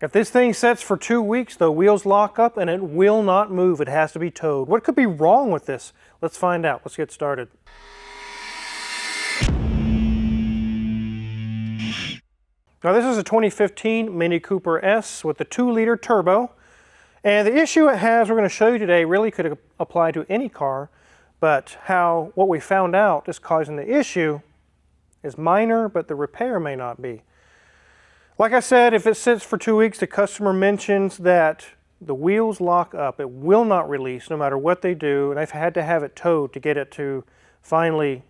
If this thing sets for 2 weeks, the wheels lock up and it will not move. It has to be towed. What could be wrong with this? Let's find out. Let's get started. Now this is a 2015 Mini Cooper S with the 2-liter turbo. And the issue it has, we're going to show you today, really could apply to any car, but what we found out is causing the issue is minor, but the repair may not be. Like I said, if it sits for 2 weeks, the customer mentions that the wheels lock up. It will not release no matter what they do, and I've had to have it towed to get it to finally,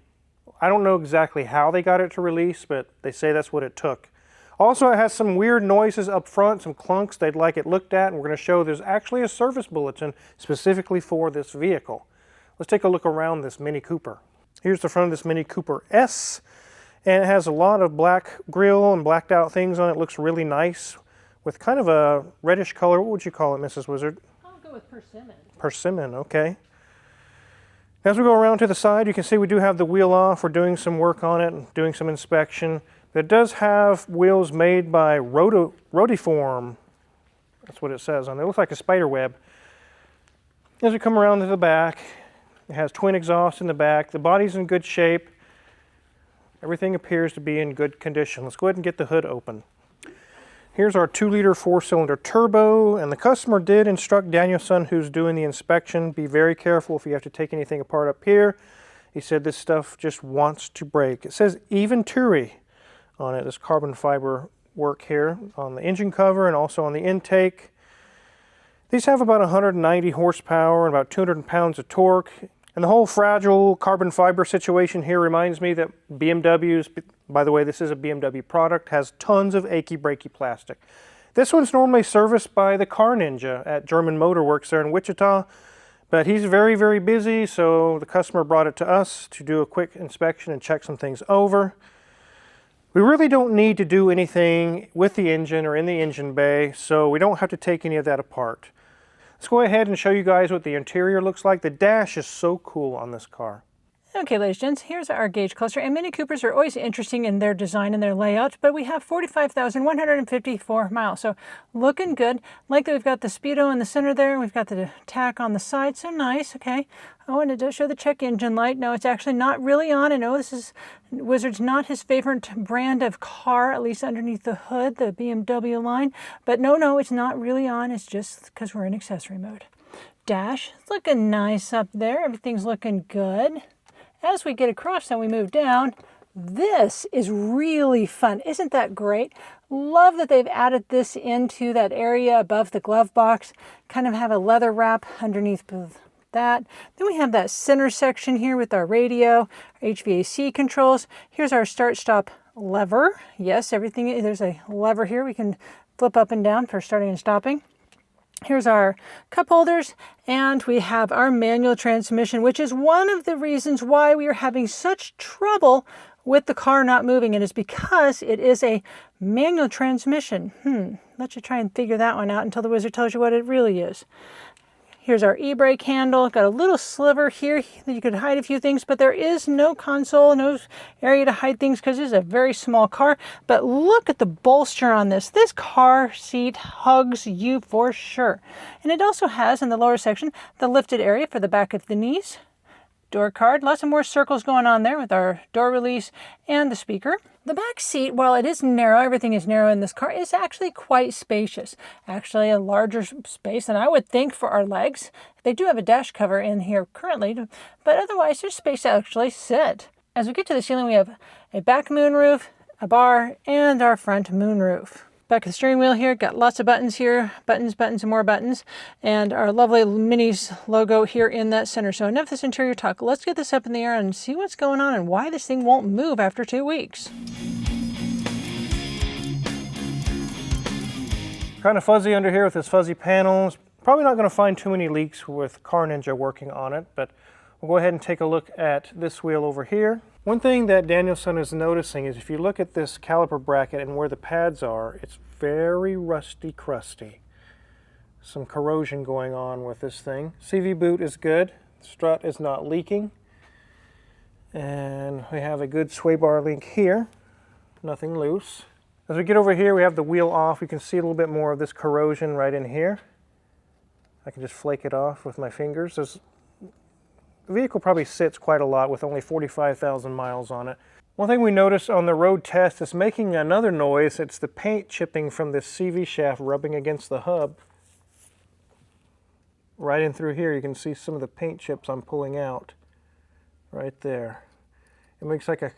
I don't know exactly how they got it to release, but they say that's what it took. Also, it has some weird noises up front, some clunks they'd like it looked at, and we're going to show there's actually a service bulletin specifically for this vehicle. Let's take a look around this Mini Cooper. Here's the front of this Mini Cooper S, and it has a lot of black grille and blacked out things on it. It looks really nice with kind of a reddish color. What would you call it, Mrs. Wizard? I'll go with persimmon. Persimmon, okay. As we go around to the side, you can see we do have the wheel off. We're doing some work on it and doing some inspection. It does have wheels made by Rotiform. That's what it says on it. It looks like a spider web. As we come around to the back, it has twin exhausts in the back. The body's in good shape. Everything appears to be in good condition. Let's go ahead and get the hood open. Here's our 2-liter 4-cylinder turbo, and the customer did instruct Danielson, who's doing the inspection, be very careful if you have to take anything apart up here. He said this stuff just wants to break. It says Eventuri on it, this carbon fiber work here on the engine cover and also on the intake. These have about 190 horsepower and about 200 pounds of torque. And the whole fragile carbon fiber situation here reminds me that BMW's, by the way, this is a BMW product, has tons of achy breaky plastic. This one's normally serviced by the Car Ninja at German Motor Works there in Wichita, but he's very, very busy, so the customer brought it to us to do a quick inspection and check some things over. We really don't need to do anything with the engine or in the engine bay, so we don't have to take any of that apart. Let's go ahead and show you guys what the interior looks like. The dash is so cool on this car. Okay, ladies and gents, here's our gauge cluster. And Mini Coopers are always interesting in their design and their layout, but we have 45,154 miles. So looking good. Like that we've got the speedo in the center there. We've got the tack on the side. So nice. Okay. I wanted to show the check engine light. No, it's actually not really on. I know this is Wizard's not his favorite brand of car, at least underneath the hood, the BMW line. But no, it's not really on. It's just because we're in accessory mode. Dash, it's looking nice up there. Everything's looking good. As we get across and we move down, this is really fun. Isn't that great? Love that they've added this into that area above the glove box. Kind of have a leather wrap underneath that. Then we have that center section here with our radio, our HVAC controls. Here's our start-stop lever. Yes, everything, there's a lever here. We can flip up and down for starting and stopping. Here's our cup holders, and we have our manual transmission, which is one of the reasons why we are having such trouble with the car not moving. It is because it is a manual transmission. Let you try and figure that one out until the Wizard tells you what it really is. Here's our e-brake handle. Got a little sliver here that you could hide a few things, but there is no console, no area to hide things because it's a very small car. But look at the bolster on this. This car seat hugs you for sure. And it also has in the lower section the lifted area for the back of the knees. Door card, lots of more circles going on there with our door release and the speaker. The back seat, while it is narrow, everything is narrow in this car, is actually quite spacious. Actually a larger space than I would think for our legs. They do have a dash cover in here currently, but otherwise there's space to actually sit. As we get to the ceiling, we have a back moonroof, a bar, and our front moonroof. Back of the steering wheel here, got lots of buttons here, buttons, and more buttons, and our lovely Minis logo here in that center. So enough of this interior talk. Let's get this up in the air and see what's going on and why this thing won't move after 2 weeks. Kind of fuzzy under here with this fuzzy panels. Probably not going to find too many leaks with Car Ninja working on it, but we'll go ahead and take a look at this wheel over here. One thing that Danielson is noticing is if you look at this caliper bracket and where the pads are, it's very rusty crusty. Some corrosion going on with this thing. CV boot is good. Strut is not leaking. And we have a good sway bar link here. Nothing loose. As we get over here, we have the wheel off. You can see a little bit more of this corrosion right in here. I can just flake it off with my fingers. The vehicle probably sits quite a lot with only 45,000 miles on it. One thing we noticed on the road test is making another noise. It's the paint chipping from this CV shaft rubbing against the hub. Right in through here, you can see some of the paint chips I'm pulling out. Right there. It makes like a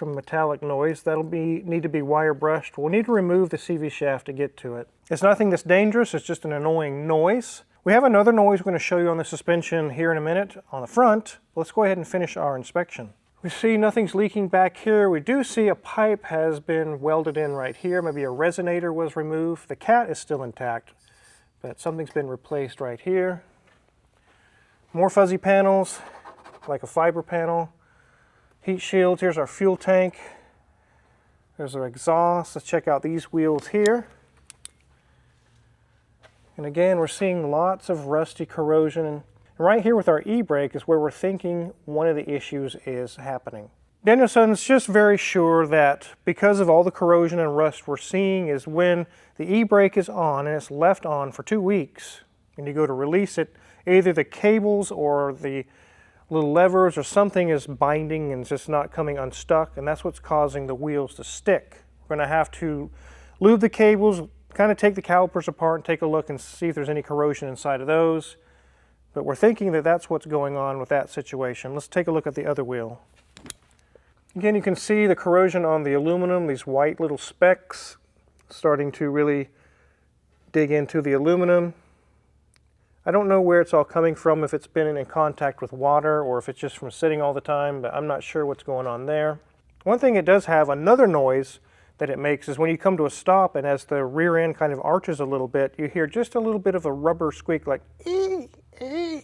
metallic noise. That'll need to be wire brushed. We'll need to remove the CV shaft to get to it. It's nothing that's dangerous, it's just an annoying noise. We have another noise we're going to show you on the suspension here in a minute on the front. Let's go ahead and finish our inspection. We see nothing's leaking back here. We do see a pipe has been welded in right here. Maybe a resonator was removed. The cat is still intact, but something's been replaced right here. More fuzzy panels, like a fiber panel. Heat shields. Here's our fuel tank. There's our exhaust. Let's check out these wheels here. And again, we're seeing lots of rusty corrosion. And right here with our e-brake is where we're thinking one of the issues is happening. Danielson's just very sure that because of all the corrosion and rust we're seeing is when the e-brake is on and it's left on for 2 weeks and you go to release it, either the cables or the little levers or something is binding and just not coming unstuck, and that's what's causing the wheels to stick. We're going to have to lube the cables, kind of take the calipers apart and take a look and see if there's any corrosion inside of those. But we're thinking that that's what's going on with that situation. Let's take a look at the other wheel. Again, you can see the corrosion on the aluminum, these white little specks starting to really dig into the aluminum. I don't know where it's all coming from, if it's been in contact with water or if it's just from sitting all the time, but I'm not sure what's going on there. One thing it does have, another noise that it makes, is when you come to a stop and as the rear end kind of arches a little bit, you hear just a little bit of a rubber squeak like ee, ee.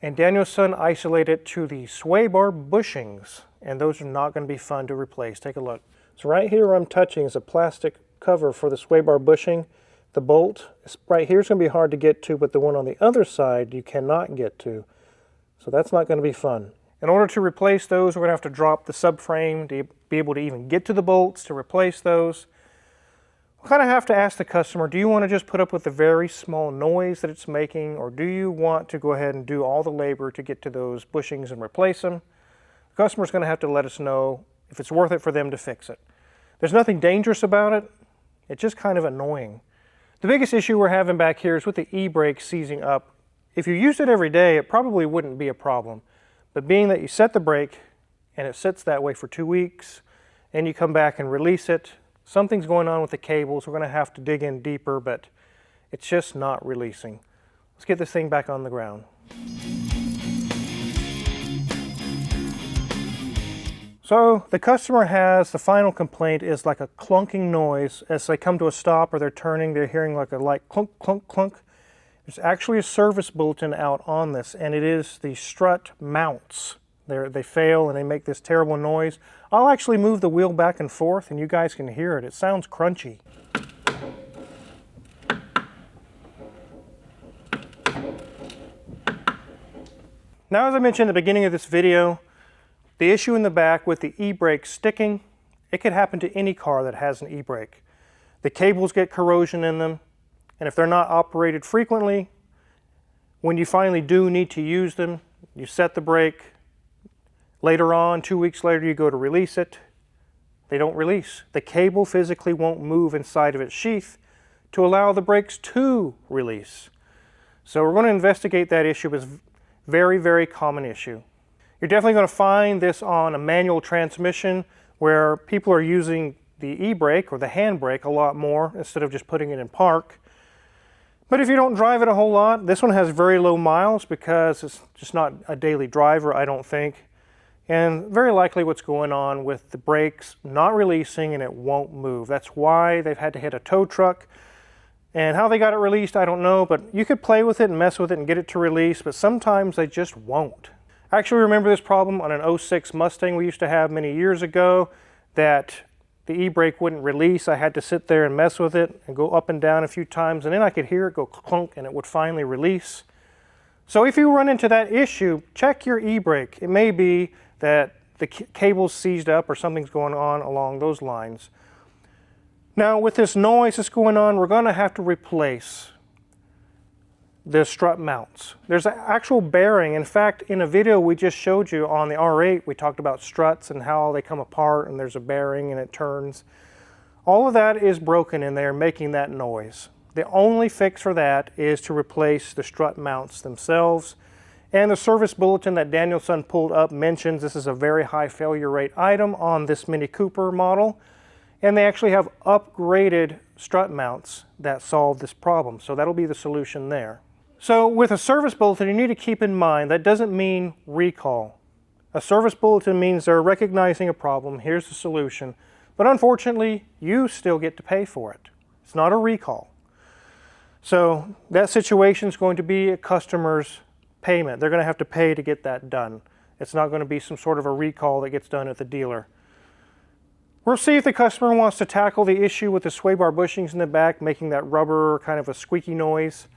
And Danielson isolated it to the sway bar bushings, and those are not going to be fun to replace. Take a look. So right here where I'm touching is a plastic cover for the sway bar bushing. The bolt right here is going to be hard to get to, but the one on the other side you cannot get to. So that's not going to be fun. In order to replace those, we're going to have to drop the subframe to be able to even get to the bolts to replace those. We'll kind of have to ask the customer, do you want to just put up with the very small noise that it's making, or do you want to go ahead and do all the labor to get to those bushings and replace them? The customer's going to have to let us know if it's worth it for them to fix it. There's nothing dangerous about it. It's just kind of annoying. The biggest issue we're having back here is with the e-brake seizing up. If you used it every day, it probably wouldn't be a problem. But being that you set the brake and it sits that way for 2 weeks and you come back and release it, something's going on with the cables. We're going to have to dig in deeper, but it's just not releasing. Let's get this thing back on the ground. So the customer has, the final complaint is like a clunking noise as they come to a stop or they're turning, they're hearing like a light clunk, clunk, clunk. There's actually a service bulletin out on this, and it is the strut mounts. They fail and they make this terrible noise. I'll actually move the wheel back and forth and you guys can hear it. It sounds crunchy. Now, as I mentioned at the beginning of this video, the issue in the back with the e-brake sticking, it could happen to any car that has an e-brake. The cables get corrosion in them, and if they're not operated frequently, when you finally do need to use them, you set the brake. Later on, 2 weeks later, you go to release it. They don't release. The cable physically won't move inside of its sheath to allow the brakes to release. So we're going to investigate that issue. It's a very, very common issue. You're definitely going to find this on a manual transmission where people are using the e-brake or the handbrake a lot more instead of just putting it in park. But if you don't drive it a whole lot, this one has very low miles because it's just not a daily driver, I don't think. And very likely what's going on with the brakes not releasing and it won't move. That's why they've had to hit a tow truck. And how they got it released, I don't know, but you could play with it and mess with it and get it to release, but sometimes they just won't. I actually remember this problem on an 06 Mustang we used to have many years ago, that the e-brake wouldn't release. I had to sit there and mess with it and go up and down a few times, and then I could hear it go clunk and it would finally release. So if you run into that issue, check your e-brake. It may be that the cable's seized up or something's going on along those lines. Now with this noise that's going on, we're going to have to replace the strut mounts. There's an actual bearing. In fact, in a video we just showed you on the R8, we talked about struts and how they come apart and there's a bearing and it turns. All of that is broken in there, making that noise. The only fix for that is to replace the strut mounts themselves. And the service bulletin that Danielson pulled up mentions this is a very high failure rate item on this Mini Cooper model. And they actually have upgraded strut mounts that solve this problem. So that'll be the solution there. So with a service bulletin, you need to keep in mind that doesn't mean recall. A service bulletin means they're recognizing a problem, here's the solution. But unfortunately, you still get to pay for it. It's not a recall. So that situation is going to be a customer's payment. They're going to have to pay to get that done. It's not going to be some sort of a recall that gets done at the dealer. We'll see if the customer wants to tackle the issue with the sway bar bushings in the back, making that rubber kind of a squeaky noise.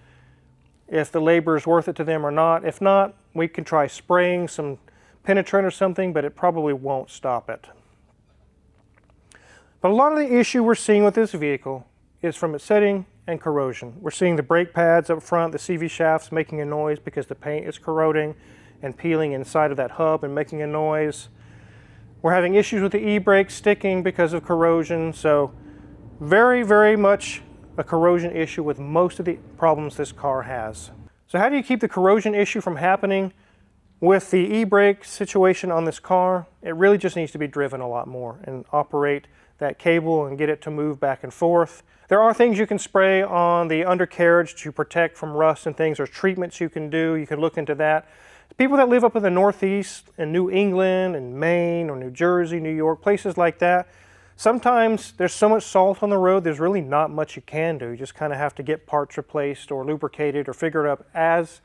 If the labor is worth it to them or not. If not, we can try spraying some penetrant or something, but it probably won't stop it. But a lot of the issue we're seeing with this vehicle is from its setting and corrosion. We're seeing the brake pads up front, the CV shafts making a noise because the paint is corroding and peeling inside of that hub and making a noise. We're having issues with the e-brake sticking because of corrosion. So very, very much a corrosion issue with most of the problems this car has. So how do you keep the corrosion issue from happening? With the e-brake situation on this car, it really just needs to be driven a lot more and operate that cable and get it to move back and forth. There are things you can spray on the undercarriage to protect from rust and things. There's treatments you can do. You can look into that. People that live up in the Northeast, in New England, and Maine, or New Jersey, New York, places like that, sometimes there's so much salt on the road, there's really not much you can do. You just kind of have to get parts replaced or lubricated or figure it up as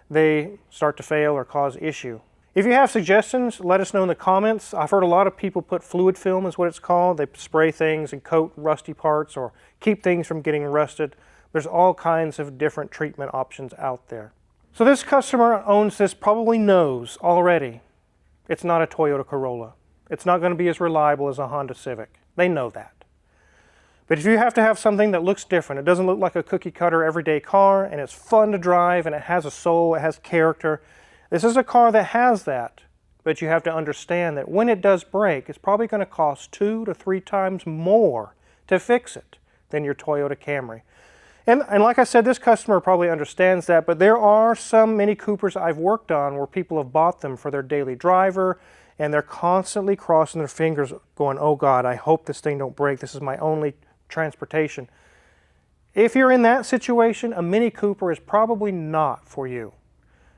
they start to fail or cause issue. If you have suggestions, let us know in the comments. I've heard a lot of people put fluid film is what it's called. They spray things and coat rusty parts or keep things from getting rusted. There's all kinds of different treatment options out there. So this customer owns this probably knows already it's not a Toyota Corolla. It's not going to be as reliable as a Honda Civic. They know that. But if you have to have something that looks different, it doesn't look like a cookie cutter everyday car, and it's fun to drive, and it has a soul, it has character. This is a car that has that, but you have to understand that when it does break, it's probably going to cost 2 to 3 times more to fix it than your Toyota Camry. And like I said, this customer probably understands that, but there are some Mini Coopers I've worked on where people have bought them for their daily driver, and they're constantly crossing their fingers going, oh God, I hope this thing don't break. This is my only transportation. If you're in that situation, a Mini Cooper is probably not for you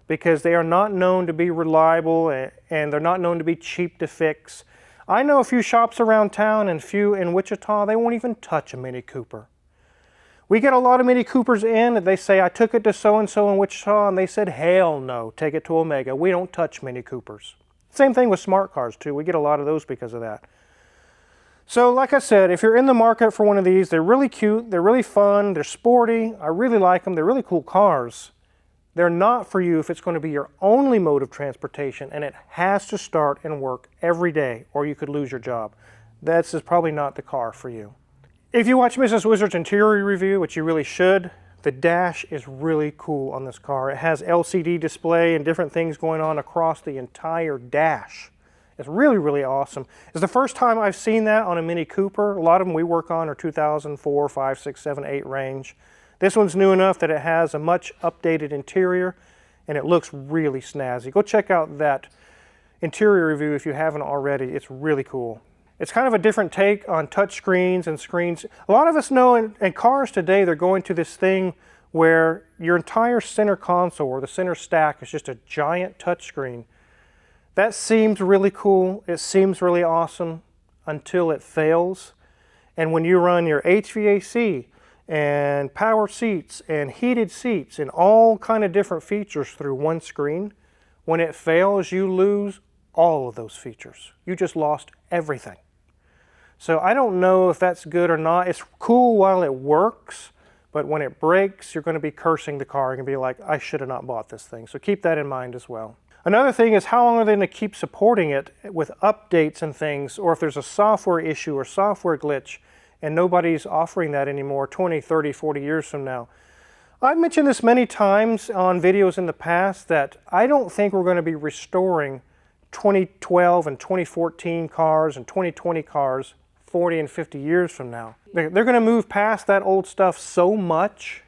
because they are not known to be reliable and they're not known to be cheap to fix. I know a few shops around town and a few in Wichita, they won't even touch a Mini Cooper. We get a lot of Mini Coopers in and they say, I took it to so-and-so in Wichita and they said, hell no, take it to Omega. We don't touch Mini Coopers. Same thing with smart cars too. We get a lot of those because of that. So like I said, if you're in the market for one of these, they're really cute, they're really fun, they're sporty, I really like them, they're really cool cars. They're not for you if it's going to be your only mode of transportation and it has to start and work every day or you could lose your job. That's just probably not the car for you. If you watch Mrs. Wizard's interior review, which you really should, the dash is really cool on this car. It has LCD display and different things going on across the entire dash. It's really, really awesome. It's the first time I've seen that on a Mini Cooper. A lot of them we work on are 2004, 5, 6, 7, 8 range. This one's new enough that it has a much updated interior and it looks really snazzy. Go check out that interior review if you haven't already. It's really cool. It's kind of a different take on touch screens and screens. A lot of us know in cars today they're going to this thing where your entire center console or the center stack is just a giant touch screen. That seems really cool. It seems really awesome until it fails. And when you run your HVAC and power seats and heated seats and all kind of different features through one screen, when it fails, you lose all of those features. You just lost everything. So I don't know if that's good or not. It's cool while it works, but when it breaks, you're going to be cursing the car. You're going to be like, I should have not bought this thing. So keep that in mind as well. Another thing is how long are they going to keep supporting it with updates and things, or if there's a software issue or software glitch and nobody's offering that anymore 20, 30, 40 years from now. I've mentioned this many times on videos in the past that I don't think we're going to be restoring 2012 and 2014 cars and 2020 cars 40 and 50 years from now. They're going to move past that old stuff so much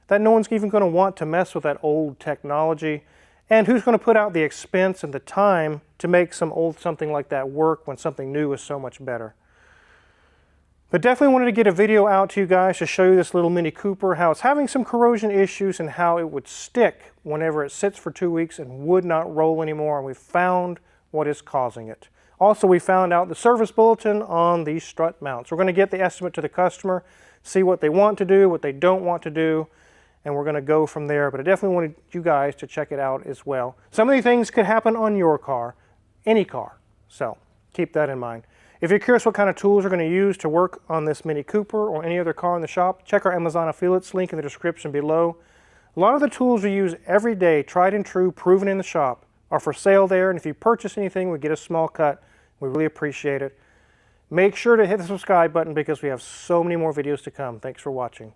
that no one's even going to want to mess with that old technology. And who's going to put out the expense and the time to make some old something like that work when something new is so much better? But definitely wanted to get a video out to you guys to show you this little Mini Cooper, how it's having some corrosion issues and how it would stick whenever it sits for 2 weeks and would not roll anymore. And we found what is causing it. Also, we found out the service bulletin on these strut mounts. We're going to get the estimate to the customer, see what they want to do, what they don't want to do, and we're going to go from there. But I definitely wanted you guys to check it out as well. Some of these things could happen on your car, any car, so keep that in mind. If you're curious what kind of tools we're going to use to work on this Mini Cooper or any other car in the shop, check our Amazon affiliates link in the description below. A lot of the tools we use every day, tried and true, proven in the shop, are for sale there, and if you purchase anything, we get a small cut. We really appreciate it. Make sure to hit the subscribe button because we have so many more videos to come. Thanks for watching.